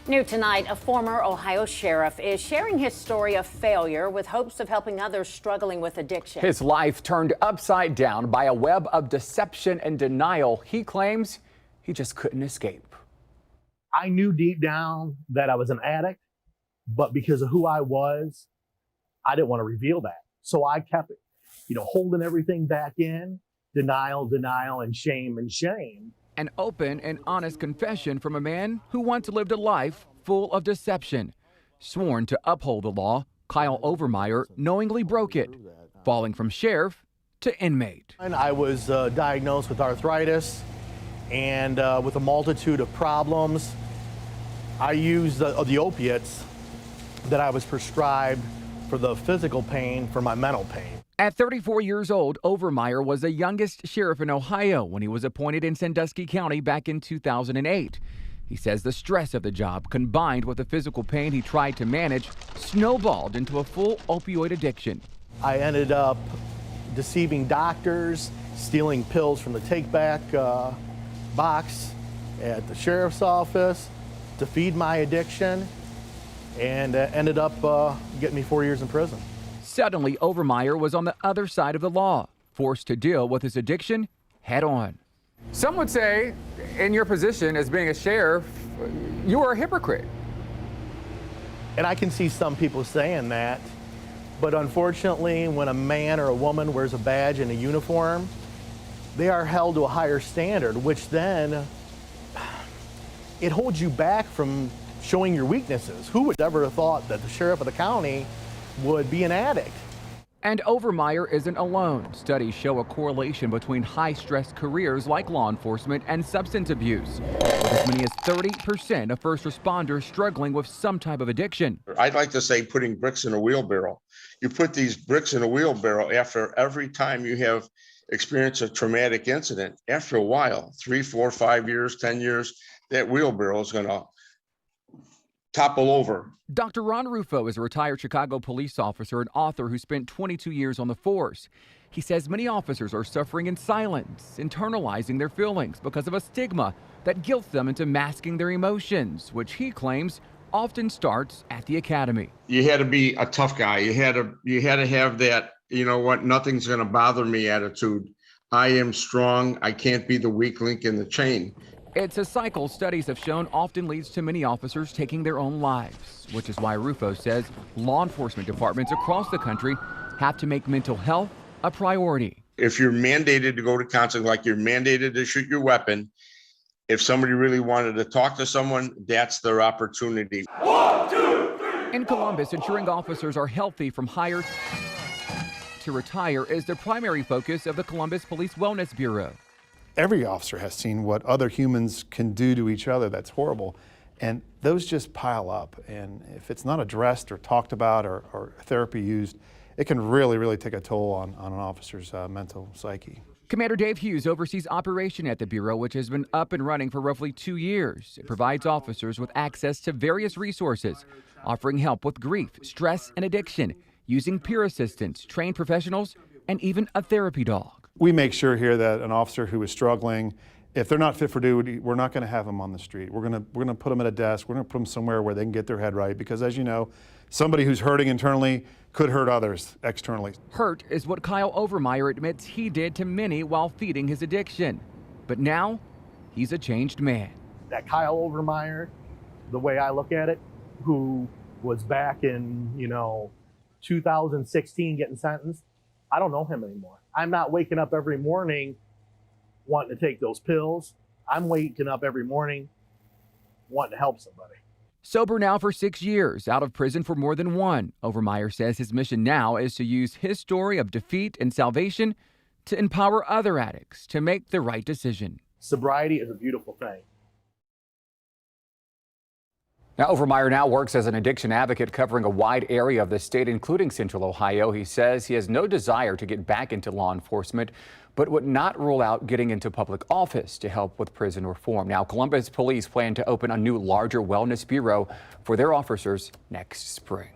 New tonight, a former Ohio sheriff is sharing his story of failure with hopes of helping others struggling with addiction. His life turned upside down by a web of deception and denial. He claims he just couldn't escape. I knew deep down that I was an addict, but because of who I was, I didn't want to reveal that. So I kept it, holding everything back in, denial, and shame. An open and honest confession from a man who once lived a life full of deception. Sworn to uphold the law, Kyle Overmyer knowingly broke it, falling from sheriff to inmate. I was diagnosed with arthritis and with a multitude of problems. I used the opiates that I was prescribed for the physical pain for my mental pain. At 34 years old, Overmyer was the youngest sheriff in Ohio when he was appointed in Sandusky County back in 2008. He says the stress of the job, combined with the physical pain he tried to manage, snowballed into a full opioid addiction. I ended up deceiving doctors, stealing pills from the take-back box at the sheriff's office to feed my addiction, and ended up getting me 4 years in prison. Suddenly, Overmyer was on the other side of the law, forced to deal with his addiction head on. Some would say, in your position as being a sheriff, you are a hypocrite. And I can see some people saying that, but unfortunately, when a man or a woman wears a badge and a uniform, they are held to a higher standard, which then it holds you back from showing your weaknesses. Who would ever have thought that the sheriff of the county would be an addict? And Overmyer isn't alone. Studies show a correlation between high-stress careers like law enforcement and substance abuse, with as many as 30% of first responders struggling with some type of addiction. I'd like to say putting bricks in a wheelbarrow. You put these bricks in a wheelbarrow after every time you have experienced a traumatic incident. After a while, 3, 4, 5 years, 10 years, that wheelbarrow is going to topple over. Dr. Ron Rufo is a retired Chicago police officer and author who spent 22 years on the force. He says many officers are suffering in silence, internalizing their feelings because of a stigma that guilts them into masking their emotions, which he claims often starts at the academy. You had to be a tough guy. You had to have that, nothing's going to bother me attitude. I am strong. I can't be the weak link in the chain. It's a cycle studies have shown often leads to many officers taking their own lives, which is why Rufo says law enforcement departments across the country have to make mental health a priority. If you're mandated to go to counseling, like you're mandated to shoot your weapon, if somebody really wanted to talk to someone, that's their opportunity. 1, 2, 3. In Columbus, ensuring officers are healthy from hire to retire is the primary focus of the Columbus Police Wellness Bureau. Every officer has seen what other humans can do to each other that's horrible, and those just pile up. And if it's not addressed or talked about or therapy used, it can really take a toll on an officer's mental psyche. Commander Dave Hughes oversees operation at the Bureau, which has been up and running for roughly 2 years. It provides officers with access to various resources, offering help with grief, stress, and addiction, using peer assistance, trained professionals, and even a therapy dog. We make sure here that an officer who is struggling, if they're not fit for duty, we're not going to have them on the street. We're going to put them at a desk. We're going to put them somewhere where they can get their head right, because as you know, somebody who's hurting internally could hurt others externally. Hurt is what Kyle Overmyer admits he did to many while feeding his addiction. But now, he's a changed man. That Kyle Overmyer, the way I look at it, who was back in, 2016 getting sentenced, I don't know him anymore. I'm not waking up every morning wanting to take those pills. I'm waking up every morning wanting to help somebody. Sober now for 6 years, out of prison for more than 1. Overmyer says his mission now is to use his story of defeat and salvation to empower other addicts to make the right decision. Sobriety is a beautiful thing. Now, Overmyer now works as an addiction advocate covering a wide area of the state, including Central Ohio. He says he has no desire to get back into law enforcement, but would not rule out getting into public office to help with prison reform. Now, Columbus police plan to open a new, larger wellness bureau for their officers next spring.